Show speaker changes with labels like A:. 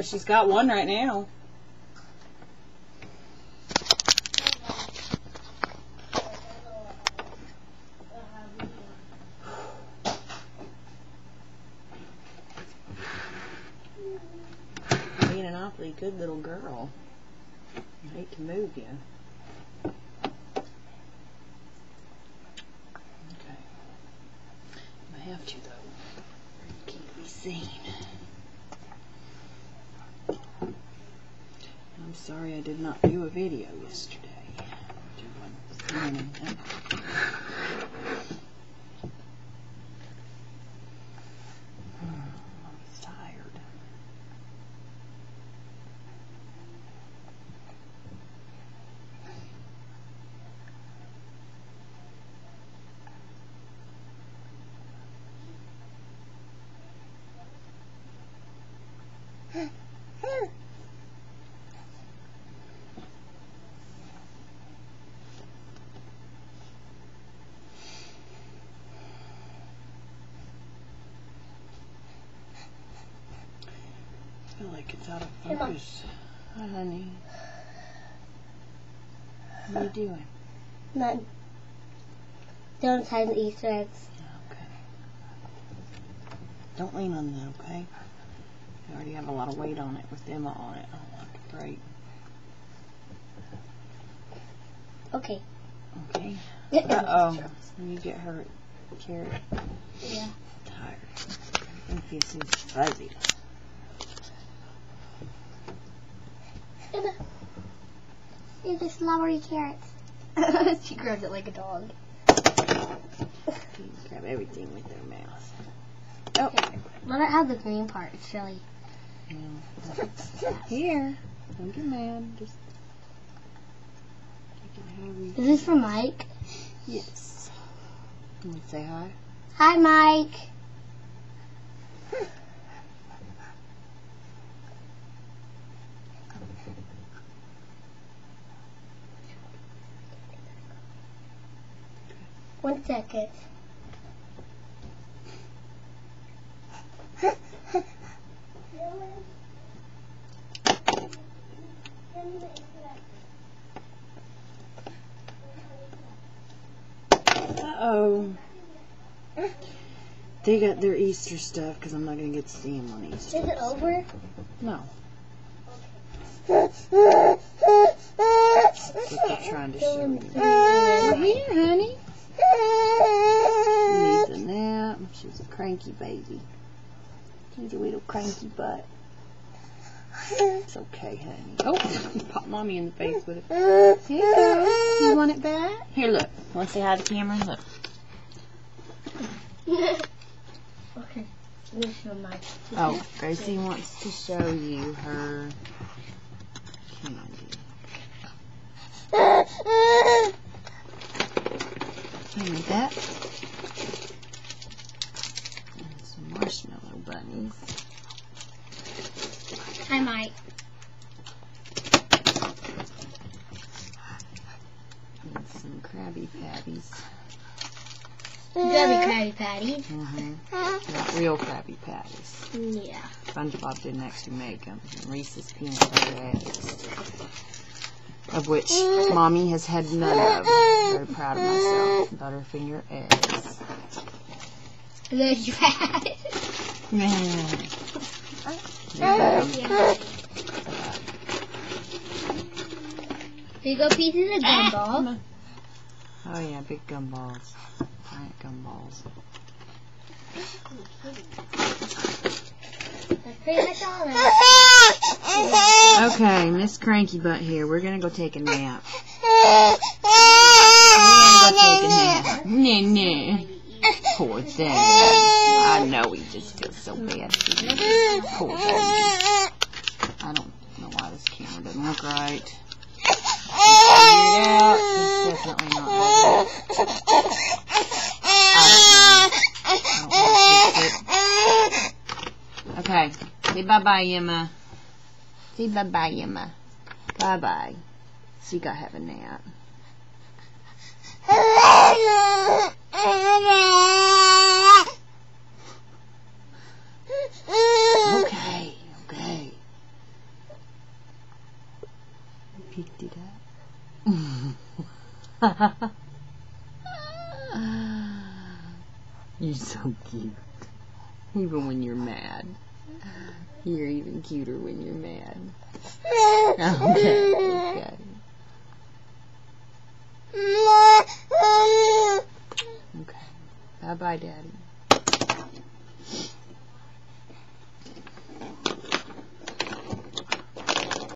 A: She's got one right now. Being an awfully good little girl. I hate to move you. Okay. I have to though. You can't be seen. I'm sorry I did not do a video yesterday. Do one this morning. I'm tired. I feel like it's out of focus. Hi, honey. What are you doing?
B: None. Don't tie the Easter eggs.
A: Okay. Don't lean on that, okay? You already have a lot of weight on it with Emma on it. I don't want it to break.
B: Okay.
A: Okay. Uh-oh. When you get hurt, Carrot.
B: Yeah.
A: Tired. Everything feels so fuzzy.
B: Emma. You're just slobbery carrots. She grabs it like a dog.
A: You grab everything with their mouth. Oh.
B: Let it have the green part. It's silly.
A: No. Here. Don't get mad. Just take it however you
B: Is this for Mike?
A: Yes. Can we say hi?
B: Hi, Mike. One second.
A: Uh-oh. They got their Easter stuff because I'm not going to get to see them on Easter.
B: Is it over?
A: No. That's what they're trying to show me. Come here, honey. She needs a nap. She's a cranky baby. She's a little cranky butt. It's okay, honey. Oh, you popped Mommy in the face with it. Here you go. You want it back? Here, look. Want to say hi to the camera? Look.
B: Okay. Let me show Mike.
A: Oh, Gracie wants to show you her candy. Give me that. And some marshmallow bunnies.
B: Hi, Mike.
A: And some Krabby Patties.
B: Krabby Patty.
A: Not real Krabby Patties.
B: Yeah.
A: SpongeBob didn't actually make them. And Reese's peanut butter eggs, of which Mommy has had none of. I'm very proud of myself. Butterfinger eggs.
B: There's your hat. Here you go, pieces of gumball.
A: Oh yeah, big gumballs. Giant gumballs. Okay, Miss Cranky Butt here. We're gonna go take a nap. No. Poor thing. I know he just feels so bad. Poor thing. I don't know why this camera doesn't look right. Figure it out. It's definitely not better. Okay. Say bye-bye, Emma. Say bye-bye, Emma. Bye-bye. So you gotta have a nap. picked it up. You're so cute. Even when you're mad. You're even cuter when you're mad. Okay. Okay. Bye-bye, Daddy.